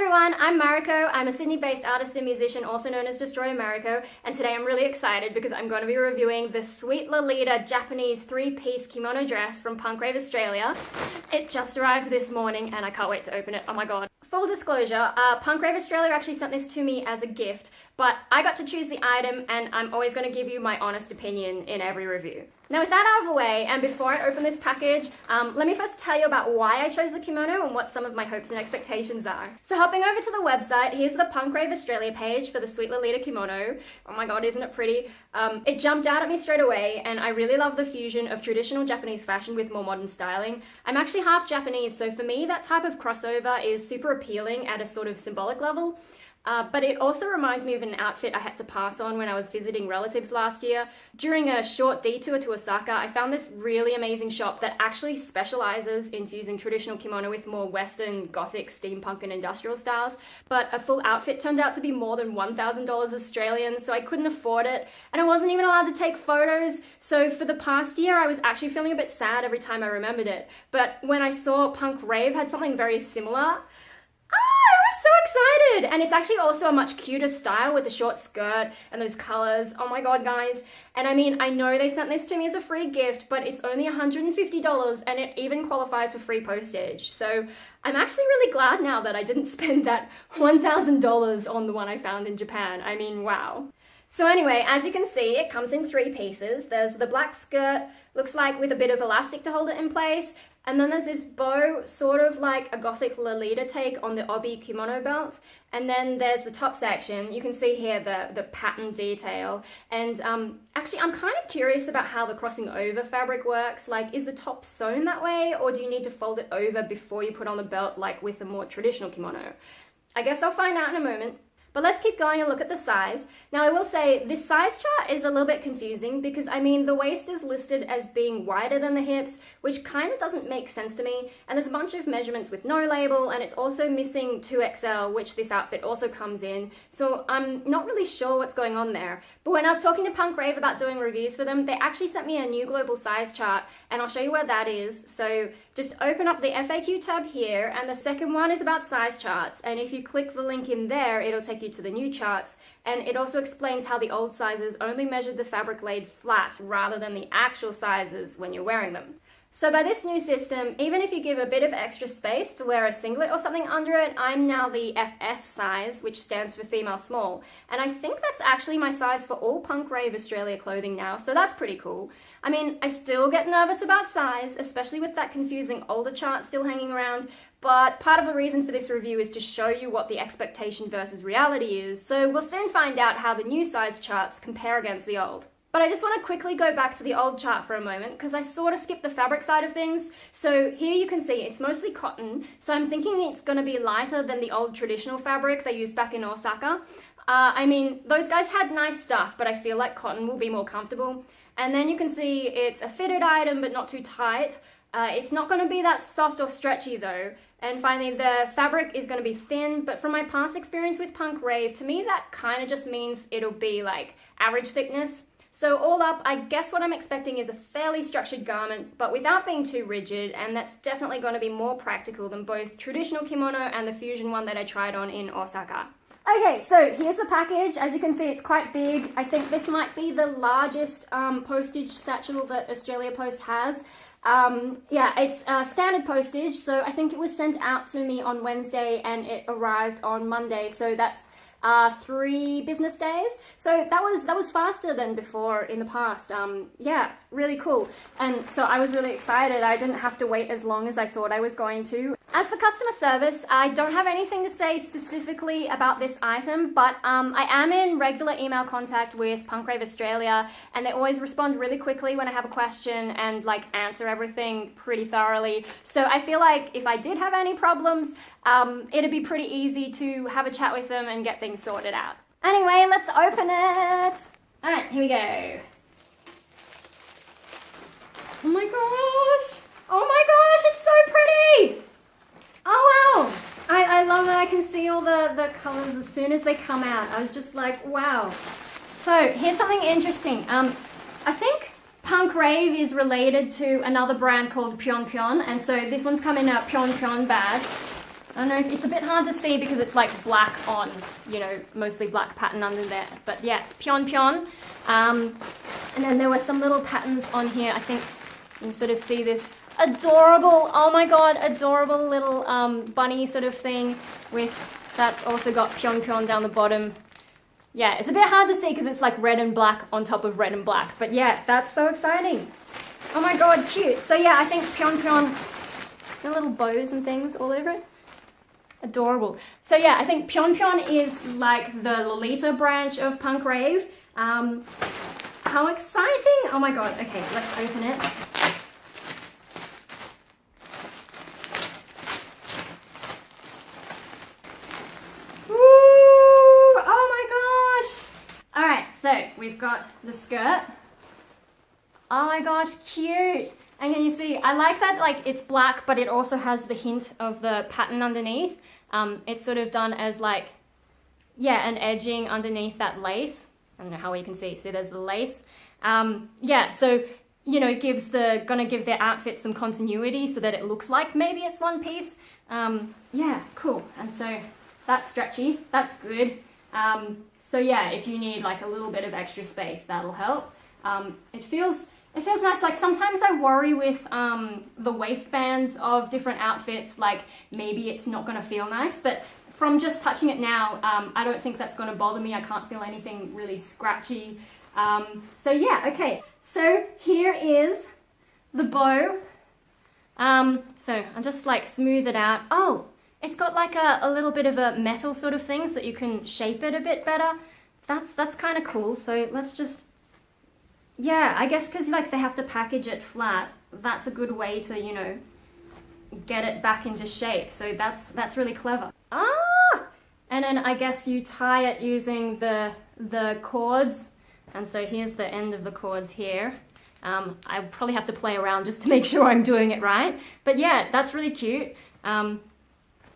everyone, I'm Mariko. I'm a Sydney-based artist and musician, also known as DestroyerMariko, and today I'm really excited because I'm going to be reviewing the sweet Lolita Japanese 3-piece kimono dress from Rave Australia. It just arrived this morning and I can't wait to open it. Oh my god. Full disclosure, Rave Australia actually sent this to me as a gift, but I got to choose the item and I'm always going to give you my honest opinion in every review. Now with that out of the way, and before I open this package, let me first tell you about why I chose the kimono and what some of my hopes and expectations are. So hopping over to the website, here's the Rave Australia page for the sweet Lolita kimono. Oh my god, isn't it pretty? It jumped out at me straight away, and I really love the fusion of traditional Japanese fashion with more modern styling. I'm actually half Japanese, so for me that type of crossover is super appealing at a sort of symbolic level. But it also reminds me of an outfit I had to pass on when I was visiting relatives last year. During a short detour to Osaka, I found this really amazing shop that actually specializes in fusing traditional kimono with more Western, Gothic, steampunk and industrial styles. But a full outfit turned out to be more than $1,000 Australian, so I couldn't afford it. And I wasn't even allowed to take photos. So for the past year, I was actually feeling a bit sad every time I remembered it. But when I saw Rave had something very similar, so excited! And it's actually also a much cuter style with the short skirt and those colors. Oh my god, guys. And I mean, I know they sent this to me as a free gift, but it's only $150 and it even qualifies for free postage. So I'm actually really glad now that I didn't spend that $1,000 on the one I found in Japan. I mean, wow. So anyway, as you can see, it comes in 3 pieces. There's the black skirt, looks like with a bit of elastic to hold it in place. And then there's this bow, sort of like a Gothic Lolita take on the obi kimono belt. And then there's the top section. You can see here the pattern detail. And actually, I'm kind of curious about how the crossing over fabric works. Like, is the top sewn that way? Or do you need to fold it over before you put on the belt, like with a more traditional kimono? I guess I'll find out in a moment. But let's keep going and look at the size. Now I will say this size chart is a little bit confusing because I mean the waist is listed as being wider than the hips, which kind of doesn't make sense to me. And there's a bunch of measurements with no label, and it's also missing 2XL, which this outfit also comes in. So I'm not really sure what's going on there. But when I was talking to Rave about doing reviews for them, they actually sent me a new global size chart, and I'll show you where that is. So just open up the FAQ tab here, and the second one is about size charts. And if you click the link in there, it'll take you to the new charts, and it also explains how the old sizes only measured the fabric laid flat rather than the actual sizes when you're wearing them. So by this new system, even if you give a bit of extra space to wear a singlet or something under it, I'm now the FS size, which stands for female small. And I think that's actually my size for all Rave Australia clothing now, so that's pretty cool. I mean, I still get nervous about size, especially with that confusing older chart still hanging around, but part of the reason for this review is to show you what the expectation versus reality is, so we'll soon find out how the new size charts compare against the old. But I just want to quickly go back to the old chart for a moment because I sort of skipped the fabric side of things. So here you can see it's mostly cotton, so I'm thinking it's going to be lighter than the old traditional fabric they used back in Osaka. I mean, those guys had nice stuff, but I feel like cotton will be more comfortable. And then you can see it's a fitted item but not too tight. It's not going to be that soft or stretchy though. And finally, the fabric is going to be thin, but from my past experience with Rave, to me that kind of just means it'll be like average thickness. So all up, I guess what I'm expecting is a fairly structured garment, but without being too rigid, and that's definitely going to be more practical than both traditional kimono and the fusion one that I tried on in Osaka. Okay, so here's the package. As you can see, it's quite big. I think this might be the largest postage satchel that Australia Post has. Yeah, it's standard postage, so I think it was sent out to me on Wednesday and it arrived on Monday, so that's 3 business days. So that was faster than before in the past. Yeah, really cool. And so I was really excited. I didn't have to wait as long as I thought I was going to. As for customer service, I don't have anything to say specifically about this item, but I am in regular email contact with Rave Australia, and they always respond really quickly when I have a question and like answer everything pretty thoroughly. So I feel like if I did have any problems, it'd be pretty easy to have a chat with them and get things sorted out. Anyway, let's open it. All right, here we go. Oh my gosh. Oh my gosh, it's so pretty. Oh wow. I love that I can see all the colors as soon as they come out. I was just like, wow. So here's something interesting. I think Rave is related to another brand called Pion Pion, and so this one's come in a Pion Pion bag. I don't know, it's a bit hard to see because it's like black on, you know, mostly black pattern under there. But yeah, Pion Pion. And then there were some little patterns on here. I think you can sort of see this adorable, oh my god, adorable little bunny sort of thing with, that's also got Pion Pion down the bottom. Yeah, it's a bit hard to see because it's like red and black on top of red and black. But yeah, that's so exciting. Oh my god, cute. So yeah, I think Pion Pion, the little bows and things all over it. Adorable. So yeah, I think Pion Pion is like the Lolita branch of punk rave. How exciting! Oh my god. Okay, let's open it. Ooh! Oh my gosh! Alright, so we've got the skirt. Oh my gosh, cute! And can you see, I like that like it's black, but it also has the hint of the pattern underneath. It's sort of done as like, yeah, an edging underneath that lace. I don't know how well you can see. See, there's the lace. Yeah, so, you know, gonna give their outfit some continuity so that it looks like maybe it's one piece. Yeah, cool. And so that's stretchy. That's good. So yeah, if you need like a little bit of extra space, that'll help. It feels nice. Like sometimes I worry with the waistbands of different outfits, like maybe it's not gonna feel nice, but from just touching it now, I don't think that's gonna bother me. I can't feel anything really scratchy. So yeah, okay. So here is the bow. So I'll just like smooth it out. Oh, it's got like a little bit of a metal sort of thing so that you can shape it a bit better. That's kind of cool. So let's just, yeah, I guess because like they have to package it flat, that's a good way to, you know, get it back into shape. So that's really clever. Ah! And then I guess you tie it using the cords. And so here's the end of the cords here. I probably have to play around just to make sure I'm doing it right. But yeah, that's really cute.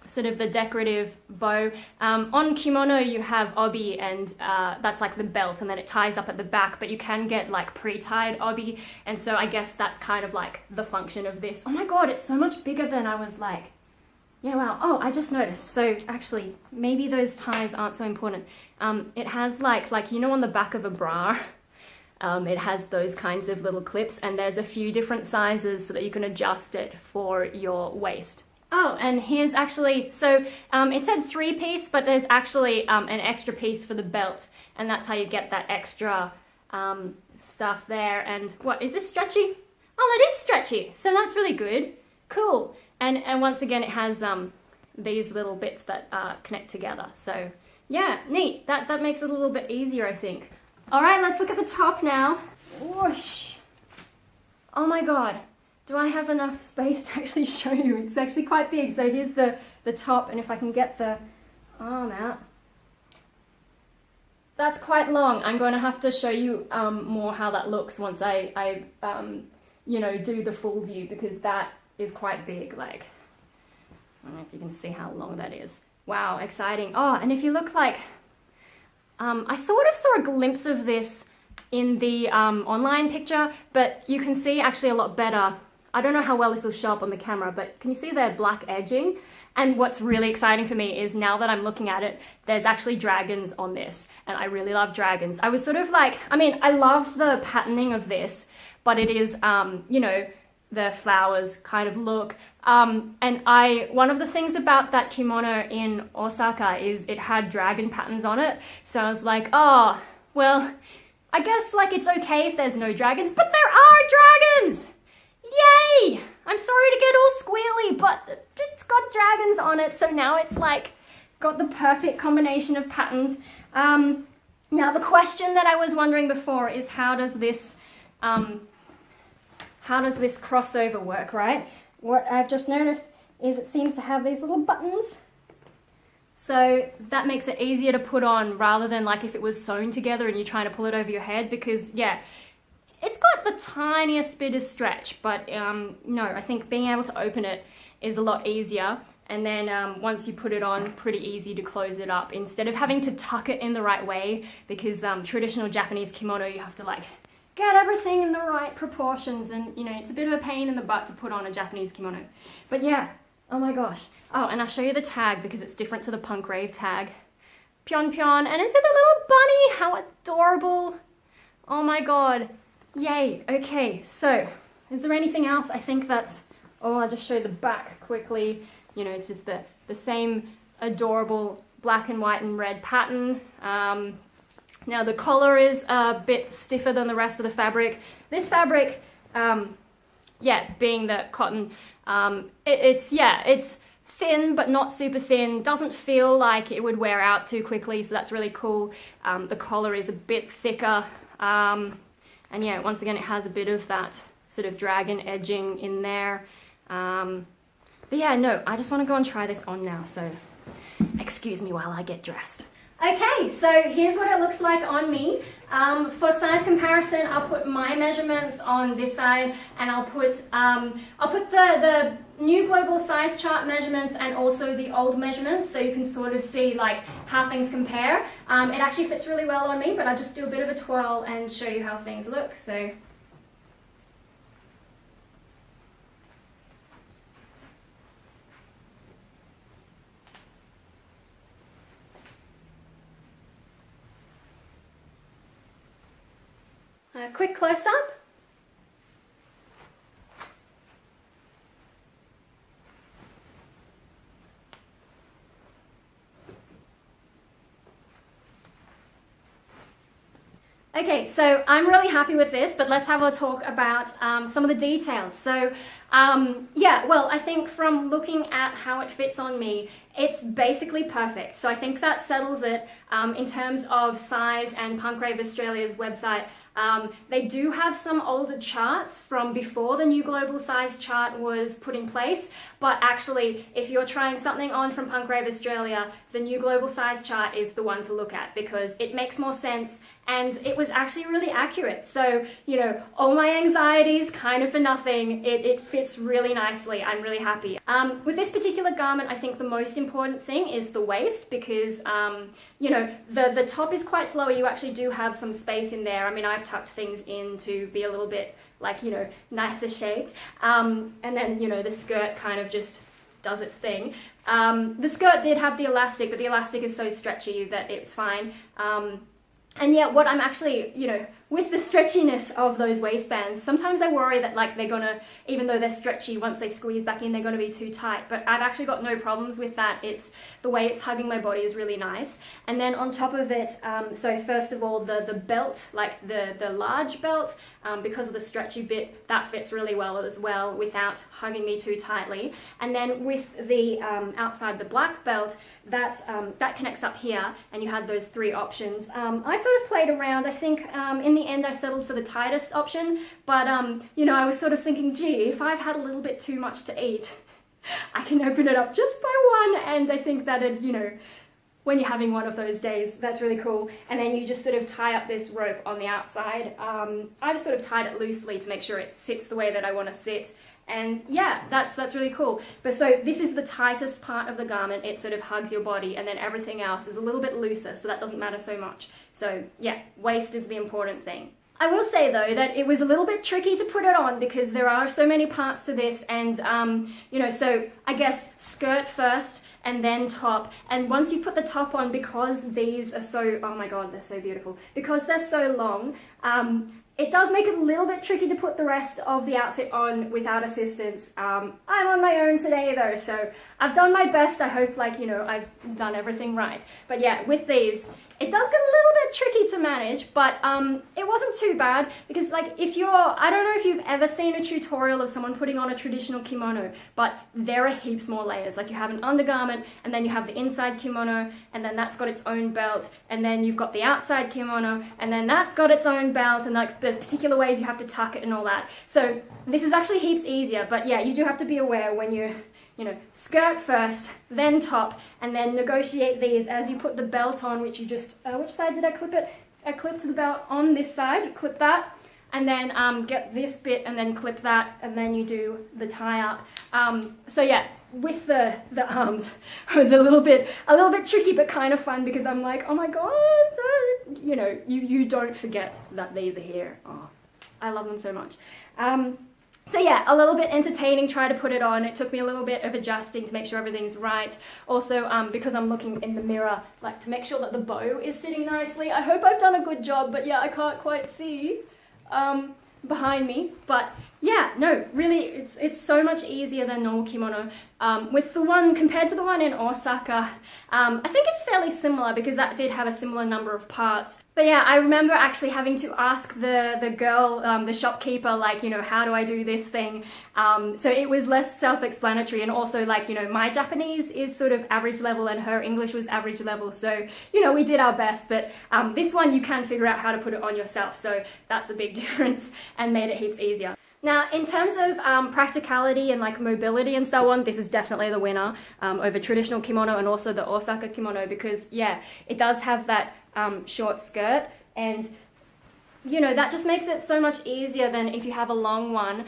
Sort of the decorative bow. On kimono you have obi, and that's like the belt, and then it ties up at the back, but you can get like pre-tied obi, and so I guess that's kind of like the function of this. Oh my god, it's so much bigger than I was like, yeah, wow. Oh, I just noticed. So actually, maybe those ties aren't so important. It has like you know on the back of a bra, it has those kinds of little clips, and there's a few different sizes so that you can adjust it for your waist. Oh, and here's actually, so it said 3-piece, but there's actually an extra piece for the belt, and that's how you get that extra stuff there. And what, is this stretchy? Oh, it is stretchy, so that's really good. Cool. And once again, it has these little bits that connect together. So yeah, neat. That makes it a little bit easier, I think. All right, let's look at the top now. Whoosh. Oh my god. Do I have enough space to actually show you? It's actually quite big. So here's the top, and if I can get the arm out. That's quite long. I'm going to have to show you more how that looks once I you know, do the full view, because that is quite big. Like, I don't know if you can see how long that is. Wow, exciting. Oh, and if you look like, I sort of saw a glimpse of this in the online picture, but you can see actually a lot better. I don't know how well this will show up on the camera, but can you see the black edging? And what's really exciting for me is now that I'm looking at it, there's actually dragons on this, and I really love dragons. I was sort of like, I mean, I love the patterning of this, but it is, you know, the flowers kind of look. And one of the things about that kimono in Osaka is it had dragon patterns on it. So I was like, oh, well, I guess like it's okay if there's no dragons, but there are dragons! Yay! I'm sorry to get all squealy, but it's got dragons on it, so now it's like got the perfect combination of patterns. Now the question that I was wondering before is how does this crossover work, right? What I've just noticed is it seems to have these little buttons. So that makes it easier to put on rather than like if it was sewn together and you're trying to pull it over your head, because yeah, it's got the tiniest bit of stretch, but no, I think being able to open it is a lot easier. And then once you put it on, pretty easy to close it up instead of having to tuck it in the right way, because traditional Japanese kimono, you have to like get everything in the right proportions, and you know, it's a bit of a pain in the butt to put on a Japanese kimono. But yeah, Oh my gosh. Oh, and I'll show you the tag because it's different to the Punk Rave tag. Pyon Pyon, and is it a little bunny? How adorable. Oh my god. Yay. Okay, so is there anything else? I think that's, oh, I'll just show the back quickly. You know, it's just the same adorable black and white and red pattern. Now the collar is a bit stiffer than the rest of the fabric. This fabric, yeah, being the cotton, it's thin but not super thin, doesn't feel like it would wear out too quickly, so that's really cool. The collar is a bit thicker, and yeah, once again it has a bit of that sort of dragon edging in there. But yeah, no, I just want to go and try this on now, so excuse me while I get dressed. Okay, so here's what it looks like on me. For size comparison, I'll put my measurements on this side, and I'll put the new global size chart measurements and also the old measurements, so you can sort of see like how things compare. It actually fits really well on me, but I'll just do a bit of a twirl and show you how things look. So. A quick close-up. Okay, so I'm really happy with this, but let's have a talk about some of the details. So yeah, well, I think from looking at how it fits on me, it's basically perfect. So I think that settles it in terms of size, and Punk Rave Australia's website. They do have some older charts from before the new global size chart was put in place, but actually if you're trying something on from Punk Rave Australia, the new global size chart is the one to look at because it makes more sense and it was actually really accurate. So, you know, all my anxieties kind of for nothing. It fits really nicely. I'm really happy. With this particular garment, I think the most important thing is the waist because, you know, the top is quite flowy. You actually do have some space in there. I mean, I've tucked things in to be a little bit like, you know, nicer shaped. And then, you know, the skirt kind of just does its thing. The skirt did have the elastic, but the elastic is so stretchy that it's fine. And yeah, what I'm actually, you know, with the stretchiness of those waistbands, sometimes I worry that like they're gonna, even though they're stretchy, once they squeeze back in, they're gonna be too tight. But I've actually got no problems with that. It's the way it's hugging my body is really nice. And then on top of it, so first of all, the belt, like the large belt, because of the stretchy bit, that fits really well as well without hugging me too tightly. And then with the outside the black belt, that connects up here, and you had those three options. I sort of played around. I think in the end I settled for the tightest option, but you know, I was sort of thinking, gee, if I've had a little bit too much to eat, I can open it up just by one, and I think that, you know, when you're having one of those days, that's really cool. And then you just sort of tie up this rope on the outside. I just sort of tied it loosely to make sure it sits the way that I want to sit. And yeah, that's really cool. But so this is the tightest part of the garment. It sort of hugs your body, and then everything else is a little bit looser, so that doesn't matter so much. So yeah, waist is the important thing. I will say though that it was a little bit tricky to put it on because there are so many parts to this, and you know, so I guess skirt first and then top, and once you put the top on, because these are so, oh my god, they're so beautiful, because they're so long, it does make it a little bit tricky to put the rest of the outfit on without assistance. I'm on my own today though, so I've done my best. I hope, like, you know, I've done everything right. But yeah, with these, it does get a little bit tricky to manage, but it wasn't too bad because, like, if you're, I don't know if you've ever seen a tutorial of someone putting on a traditional kimono, but there are heaps more layers. Like, you have an undergarment, and then you have the inside kimono, and then that's got its own belt, and then you've got the outside kimono, and then that's got its own belt, and like there's particular ways you have to tuck it and all that. So this is actually heaps easier, but yeah, you do have to be aware when you know, skirt first, then top, and then negotiate these as you put the belt on, which you just, which side did I clip it? I clipped the belt on this side, you clip that, and then get this bit and then clip that, and then you do the tie up. So yeah, with the arms, it was a little bit tricky, but kind of fun because I'm like, oh my god, you know, you don't forget that these are here. Oh, I love them so much. So yeah, a little bit entertaining, try to put it on. It took me a little bit of adjusting to make sure everything's right. Also, because I'm looking in the mirror, like to make sure that the bow is sitting nicely. I hope I've done a good job, but yeah, I can't quite see behind me. But yeah, no, really, it's so much easier than normal kimono. With the one, compared to the one in Osaka, I think it's fairly similar because that did have a similar number of parts. But yeah, I remember actually having to ask the girl, the shopkeeper, like, you know, how do I do this thing? So it was less self-explanatory, and also, like, you know, my Japanese is sort of average level and her English was average level. So, you know, we did our best, but this one you can figure out how to put it on yourself. So that's a big difference and made it heaps easier. Now, in terms of practicality and like mobility and so on, this is definitely the winner over traditional kimono and also the Osaka kimono, because yeah, it does have that short skirt, and you know, that just makes it so much easier than if you have a long one.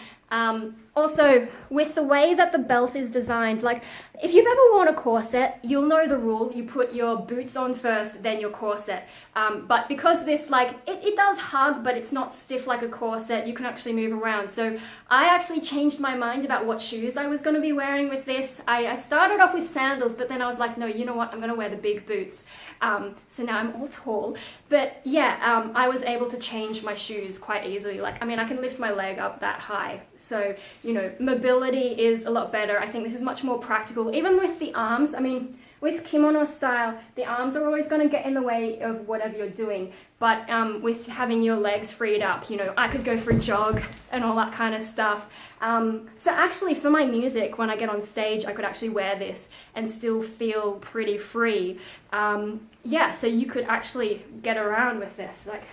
Also, with the way that the belt is designed, like if you've ever worn a corset, you'll know the rule. You put your boots on first, then your corset. But because this, like, it does hug, but it's not stiff like a corset, you can actually move around. So I actually changed my mind about what shoes I was going to be wearing with this. I started off with sandals, but then I was like, no, you know what, I'm going to wear the big boots. So now I'm all tall. But yeah, I was able to change my shoes quite easily. Like, I mean, I can lift my leg up that high. So, you know, mobility is a lot better. I think this is much more practical. Even with the arms, I mean, with kimono style, the arms are always going to get in the way of whatever you're doing. But with having your legs freed up, you know, I could go for a jog and all that kind of stuff. So actually for my music, when I get on stage, I could actually wear this and still feel pretty free. Yeah, so you could actually get around with this. Like,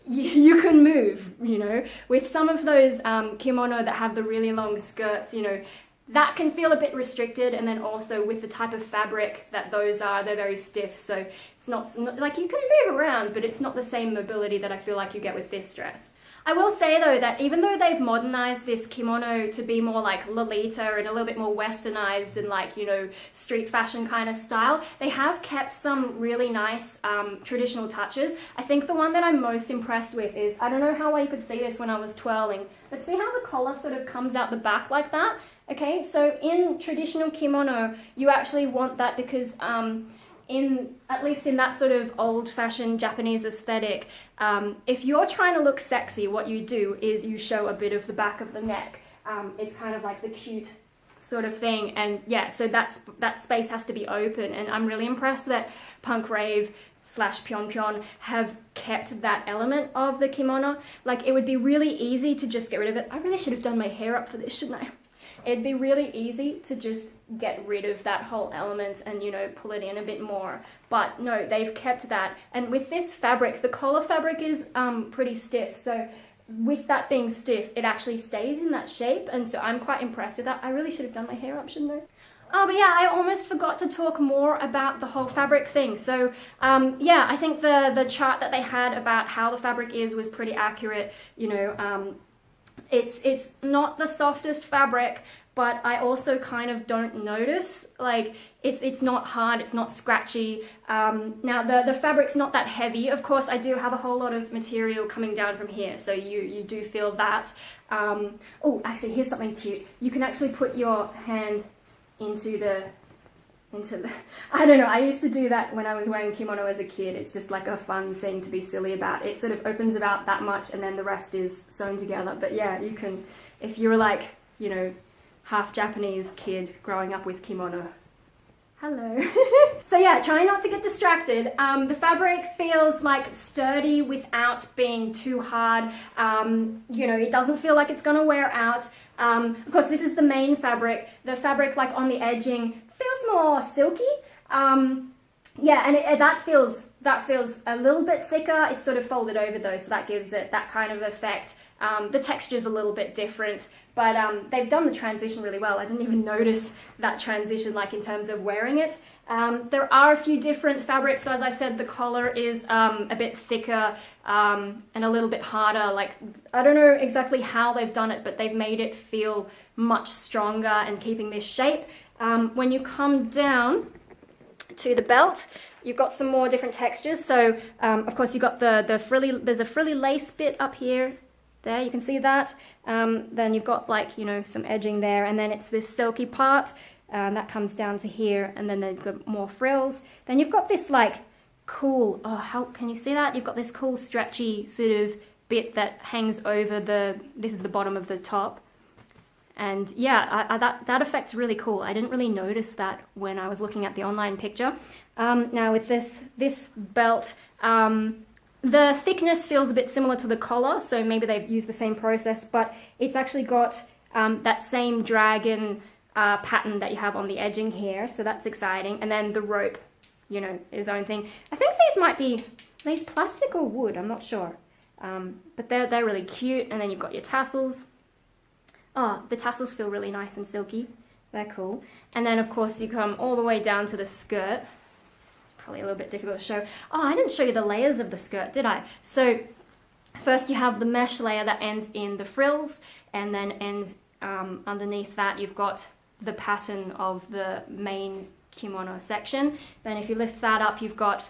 you can move, you know. With some of those kimono that have the really long skirts, you know, that can feel a bit restricted, and then also with the type of fabric that those are, they're very stiff, so it's not like you can move around, but it's not the same mobility that I feel like you get with this dress. I will say though that even though they've modernized this kimono to be more like Lolita and a little bit more westernized and like, you know, street fashion kind of style, they have kept some really nice traditional touches. I think the one that I'm most impressed with is, I don't know how well you could see this when I was twirling, but see how the collar sort of comes out the back like that? Okay, so in traditional kimono, you actually want that because at least in that sort of old-fashioned Japanese aesthetic, if you're trying to look sexy, what you do is you show a bit of the back of the neck. It's kind of like the cute sort of thing, and yeah, so that space has to be open, and I'm really impressed that Punk Rave / Pyeon Pyeon have kept that element of the kimono. Like, it would be really easy to just get rid of it. I really should have done my hair up for this, shouldn't I? It'd be really easy to just get rid of that whole element and, you know, pull it in a bit more. But no, they've kept that. And with this fabric, the collar fabric is pretty stiff. So with that being stiff, it actually stays in that shape. And so I'm quite impressed with that. I really should have done my hair up, shouldn't I? Oh, but yeah, I almost forgot to talk more about the whole fabric thing. So, yeah, I think the chart that they had about how the fabric is was pretty accurate. You know, it's not the softest fabric, but I also kind of don't notice, like, it's not hard, it's not scratchy. Now the fabric's not that heavy. Of course, I do have a whole lot of material coming down from here, so you do feel that. Oh, actually, here's something cute. You can actually put your hand into the, I don't know, I used to do that when I was wearing kimono as a kid. It's just like a fun thing to be silly about. It sort of opens about that much and then the rest is sewn together. But yeah, you can, if you're like, you know, half Japanese kid growing up with kimono. Hello. So yeah, try not to get distracted. The fabric feels like sturdy without being too hard. You know, it doesn't feel like it's gonna wear out. Of course, this is the main fabric. The fabric, like on the edging, feels more silky. Yeah, and that feels a little bit thicker. It's sort of folded over though, so that gives it that kind of effect. The texture's a little bit different, but they've done the transition really well. I didn't even notice that transition, like in terms of wearing it. There are a few different fabrics. So as I said, the collar is a bit thicker and a little bit harder. Like, I don't know exactly how they've done it, but they've made it feel much stronger and keeping this shape. When you come down to the belt, you've got some more different textures. So of course you've got the frilly, there's a frilly lace bit up here. there, you can see that. Then you've got like, you know, some edging there, and then it's this silky part that comes down to here, and then they've got more frills. Then you've got this like cool, oh, how can you see that? You've got this cool stretchy sort of bit that hangs over this is the bottom of the top. And yeah, that effect's really cool. I didn't really notice that when I was looking at the online picture. Now with this belt, the thickness feels a bit similar to the collar, so maybe they've used the same process, but it's actually got that same dragon pattern that you have on the edging here, so that's exciting. And then the rope, you know, is own thing. I think these might be plastic or wood, I'm not sure. But they're really cute. And then you've got your tassels. Oh, the tassels feel really nice and silky. They're cool. And then of course you come all the way down to the skirt. Probably a little bit difficult to show. Oh, I didn't show you the layers of the skirt, did I? So first you have the mesh layer that ends in the frills, and then ends underneath that you've got the pattern of the main kimono section. Then if you lift that up, you've got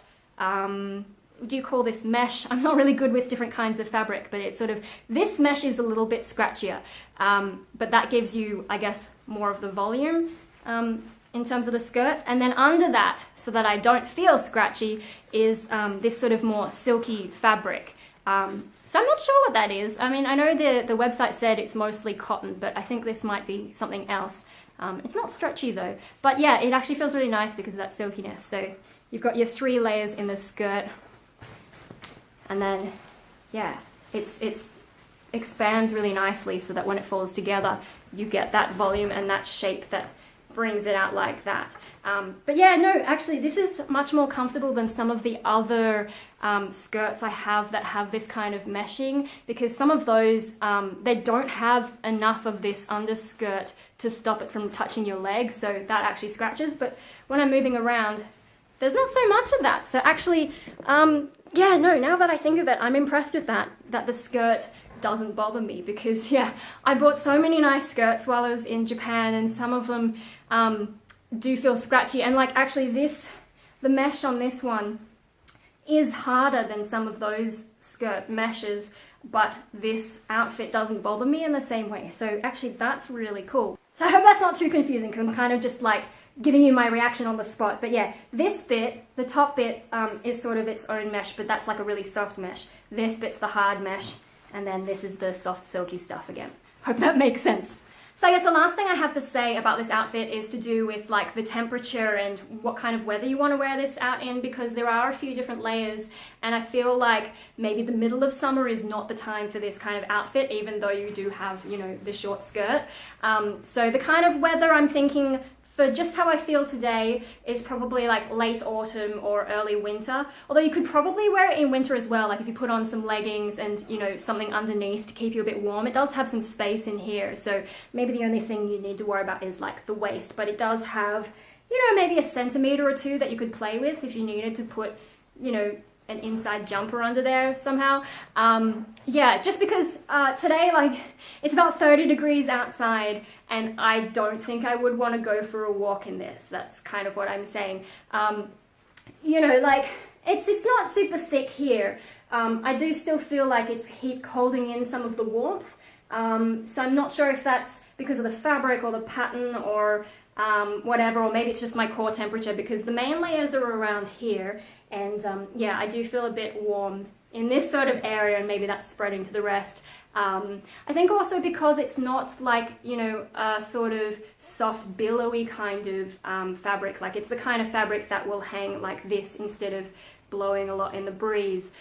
do you call this mesh? I'm not really good with different kinds of fabric, but it's sort of, this mesh is a little bit scratchier, but that gives you, I guess, more of the volume in terms of the skirt. And then under that, so that I don't feel scratchy, is this sort of more silky fabric. So I'm not sure what that is. I mean, I know the website said it's mostly cotton, but I think this might be something else. It's not stretchy though, but yeah, it actually feels really nice because of that silkiness. So you've got your 3 layers in the skirt. And then, yeah, it expands really nicely so that when it falls together, you get that volume and that shape that brings it out like that. But yeah, no, actually, this is much more comfortable than some of the other skirts I have that have this kind of meshing, because some of those, they don't have enough of this underskirt to stop it from touching your leg, so that actually scratches. But when I'm moving around, there's not so much of that. So actually, yeah, no, now that I think of it, I'm impressed with that the skirt doesn't bother me, because yeah, I bought so many nice skirts while I was in Japan, and some of them do feel scratchy. And like actually the mesh on this one is harder than some of those skirt meshes, but this outfit doesn't bother me in the same way. So actually that's really cool. So I hope that's not too confusing, because I'm kind of just like giving you my reaction on the spot. But yeah, this bit, the top bit, is sort of its own mesh, but that's like a really soft mesh. This bit's the hard mesh, and then this is the soft silky stuff again. Hope that makes sense. So I guess the last thing I have to say about this outfit is to do with like the temperature and what kind of weather you want to wear this out in, because there are a few different layers, and I feel like maybe the middle of summer is not the time for this kind of outfit, even though you do have, you know, the short skirt. So the kind of weather I'm thinking for just how I feel today is probably like late autumn or early winter. Although you could probably wear it in winter as well, like if you put on some leggings and, you know, something underneath to keep you a bit warm. It does have some space in here, so maybe the only thing you need to worry about is like the waist, but it does have, you know, maybe a centimeter or 2 that you could play with if you needed to put, you know, an inside jumper under there somehow. Yeah, just because today, like, it's about 30 degrees outside, and I don't think I would want to go for a walk in this. That's kind of what I'm saying. You know, like, it's not super thick here. I do still feel like it's holding in some of the warmth. So I'm not sure if that's because of the fabric or the pattern or whatever, or maybe it's just my core temperature, because the main layers are around here, and yeah, I do feel a bit warm in this sort of area, and maybe that's spreading to the rest. I think also because it's not like, you know, a sort of soft billowy kind of fabric, like it's the kind of fabric that will hang like this instead of blowing a lot in the breeze.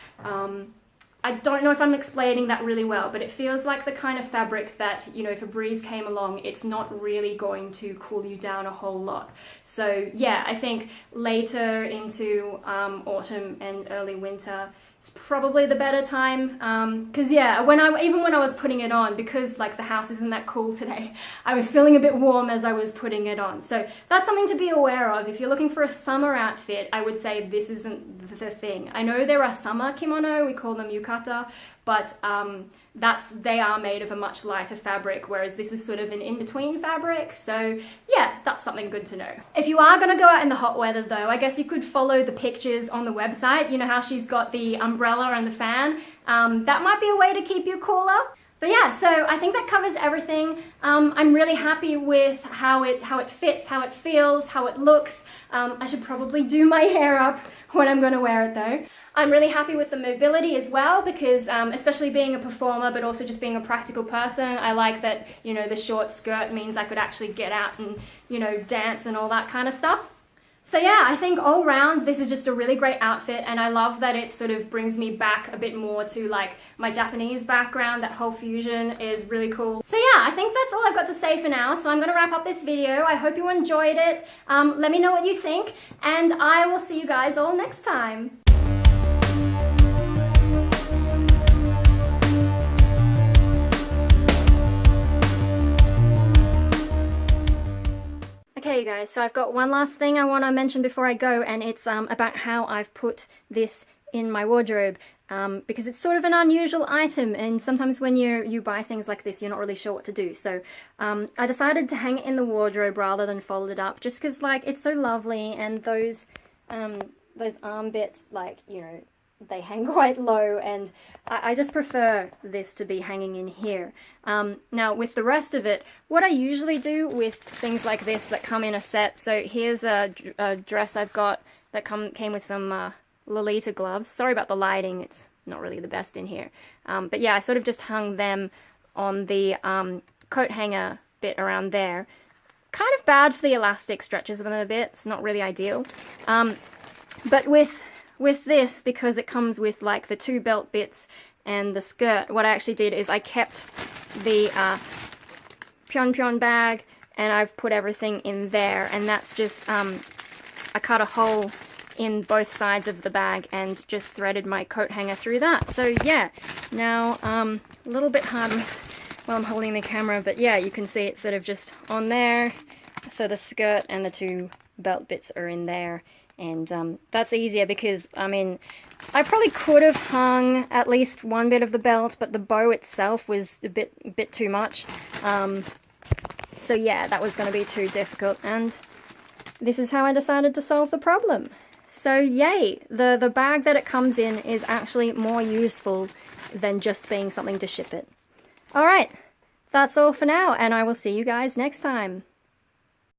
I don't know if I'm explaining that really well, but it feels like the kind of fabric that, you know, if a breeze came along, it's not really going to cool you down a whole lot. So yeah, I think later into autumn and early winter, it's probably the better time, because yeah, even when I was putting it on, because like the house isn't that cool today, I was feeling a bit warm as I was putting it on. So that's something to be aware of. If you're looking for a summer outfit, I would say this isn't the thing. I know there are summer kimono, we call them yukata, but they are made of a much lighter fabric, whereas this is sort of an in-between fabric. So yeah, that's something good to know. If you are gonna go out in the hot weather though, I guess you could follow the pictures on the website. You know how she's got the umbrella and the fan? That might be a way to keep you cooler. But yeah, so I think that covers everything. I'm really happy with how it fits, how it feels, how it looks. I should probably do my hair up when I'm going to wear it though. I'm really happy with the mobility as well because especially being a performer but also just being a practical person, I like that, you know, the short skirt means I could actually get out and, you know, dance and all that kind of stuff. So yeah, I think all round this is just a really great outfit, and I love that it sort of brings me back a bit more to like my Japanese background. That whole fusion is really cool. So yeah, I think that's all I've got to say for now, so I'm going to wrap up this video. I hope you enjoyed it. Let me know what you think, and I will see you guys all next time. Okay you guys, so I've got one last thing I want to mention before I go, and it's about how I've put this in my wardrobe, because it's sort of an unusual item, and sometimes when you buy things like this you're not really sure what to do. So I decided to hang it in the wardrobe rather than fold it up, just because like it's so lovely, and those arm bits, like, you know, they hang quite low, and I just prefer this to be hanging in here. Now with the rest of it, what I usually do with things like this that come in a set, so here's a dress I've got that came with some Lolita gloves. Sorry about the lighting, it's not really the best in here. But yeah, I sort of just hung them on the coat hanger bit around there. Kind of bad for the elastic, stretches them a bit, it's not really ideal. But with this, because it comes with like the two belt bits and the skirt, what I actually did is I kept the pyon bag and I've put everything in there, and that's just, I cut a hole in both sides of the bag and just threaded my coat hanger through that. So yeah, now a little bit hard while I'm holding the camera, but yeah, you can see it's sort of just on there. So the skirt and the two belt bits are in there. And that's easier because, I mean, I probably could have hung at least one bit of the belt, but the bow itself was a bit too much. So yeah, that was going to be too difficult, and this is how I decided to solve the problem. So yay, the bag that it comes in is actually more useful than just being something to ship it. Alright, that's all for now, and I will see you guys next time.